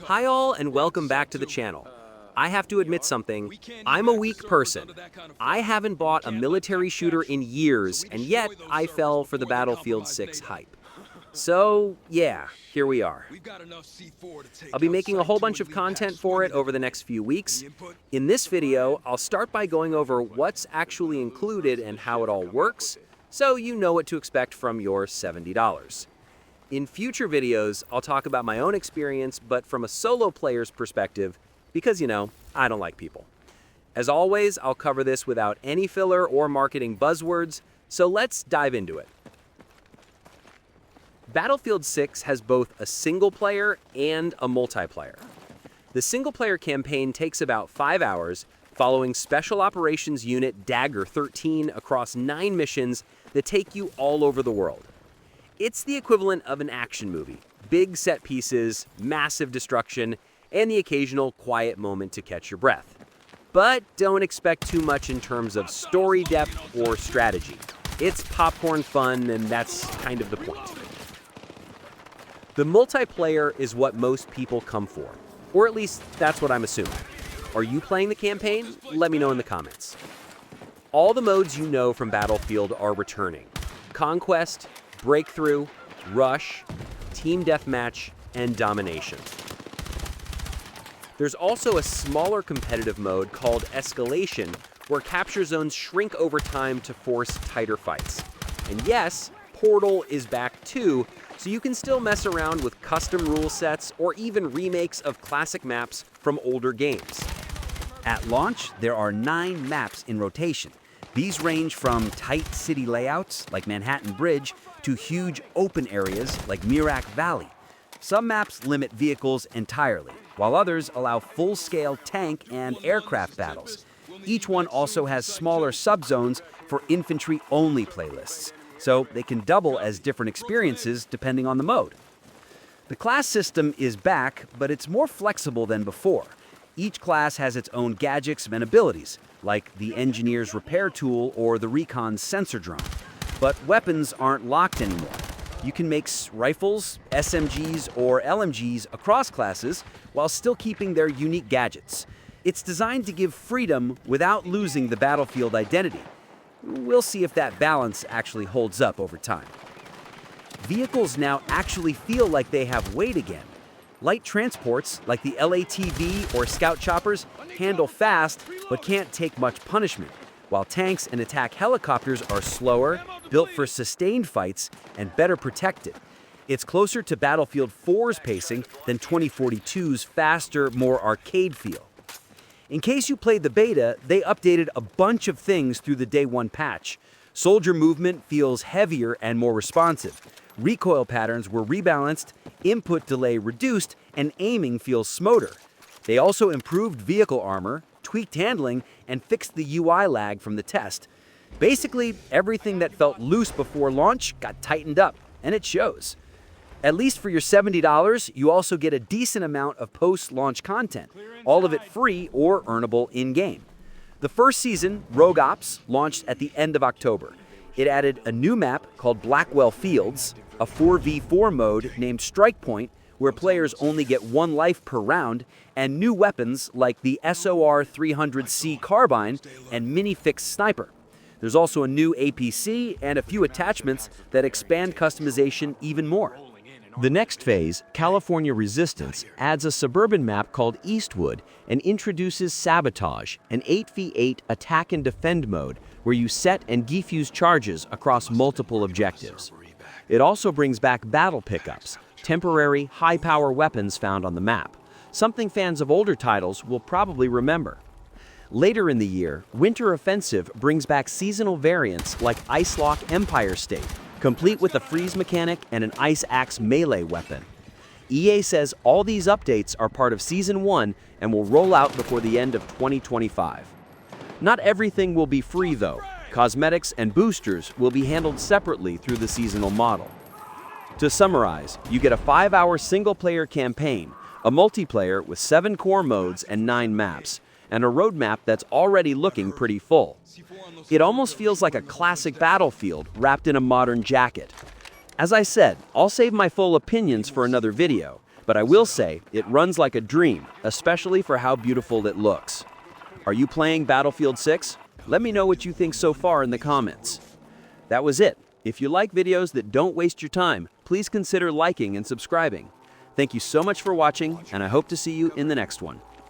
Hi all and welcome back to the channel. I have to admit something, I'm a weak person. I haven't bought a military shooter in years, and yet I fell for the Battlefield 6 hype. So yeah, here we are. I'll be making a whole bunch of content for it over the next few weeks. In this video, I'll start by going over what's actually included and how it all works, so you know what to expect from your $70. In future videos, I'll talk about my own experience, but from a solo player's perspective, because, I don't like people. As always, I'll cover this without any filler or marketing buzzwords, so let's dive into it. Battlefield 6 has both a single-player and a multiplayer. The single-player campaign takes about 5 hours, following Special Operations Unit Dagger 13 across 9 missions that take you all over the world. It's the equivalent of an action movie. Big set pieces, massive destruction, and the occasional quiet moment to catch your breath. But don't expect too much in terms of story depth or strategy. It's popcorn fun, and that's kind of the point. The multiplayer is what most people come for, or at least that's what I'm assuming. Are you playing the campaign? Let me know in the comments. All the modes you know from Battlefield are returning. Conquest, Breakthrough, Rush, Team Deathmatch, and Domination. There's also a smaller competitive mode called Escalation, where capture zones shrink over time to force tighter fights. And yes, Portal is back too, so you can still mess around with custom rule sets or even remakes of classic maps from older games. At launch, there are 9 maps in rotation. These range from tight city layouts, like Manhattan Bridge, to huge open areas, like Merak Valley. Some maps limit vehicles entirely, while others allow full-scale tank and aircraft battles. Each one also has smaller subzones for infantry-only playlists, so they can double as different experiences depending on the mode. The class system is back, but it's more flexible than before. Each class has its own gadgets and abilities, like the Engineer's Repair Tool or the Recon's Sensor Drone. But weapons aren't locked anymore. You can make rifles, SMGs, or LMGs across classes while still keeping their unique gadgets. It's designed to give freedom without losing the Battlefield identity. We'll see if that balance actually holds up over time. Vehicles now actually feel like they have weight again. Light transports, like the LATV or Scout Choppers, handle fast but can't take much punishment, while tanks and attack helicopters are slower, built for sustained fights, and better protected. It's closer to Battlefield 4's pacing than 2042's faster, more arcade feel. In case you played the beta, they updated a bunch of things through the Day 1 patch. Soldier movement feels heavier and more responsive. Recoil patterns were rebalanced, input delay reduced, and aiming feels smoother. They also improved vehicle armor, tweaked handling, and fixed the UI lag from the test. Basically, everything that felt loose before launch got tightened up, and it shows. At least for your $70, you also get a decent amount of post-launch content, all of it free or earnable in-game. The first season, Rogue Ops, launched at the end of October. It added a new map called Blackwell Fields, a 4v4 mode named Strike Point, where players only get 1 life per round, and new weapons like the SOR 300C carbine and mini-fix sniper. There's also a new APC and a few attachments that expand customization even more. The next phase, California Resistance, adds a suburban map called Eastwood and introduces Sabotage, an 8v8 attack and defend mode where you set and defuse charges across multiple objectives. It also brings back battle pickups, temporary high-power weapons found on the map, something fans of older titles will probably remember. Later in the year, Winter Offensive brings back seasonal variants like Icelock Empire State, complete with a freeze mechanic and an ice axe melee weapon. EA says all these updates are part of Season 1 and will roll out before the end of 2025. Not everything will be free though. Cosmetics and boosters will be handled separately through the seasonal model. To summarize, you get a 5-hour single-player campaign, a multiplayer with 7 core modes and 9 maps, and a roadmap that's already looking pretty full. It almost feels like a classic Battlefield wrapped in a modern jacket. As I said, I'll save my full opinions for another video, But I will say, it runs like a dream, especially for how beautiful it looks. Are you playing Battlefield 6? Let me know what you think so far in the comments. That was it. If you like videos that don't waste your time, please consider liking and subscribing. Thank you so much for watching, and I hope to see you in the next one.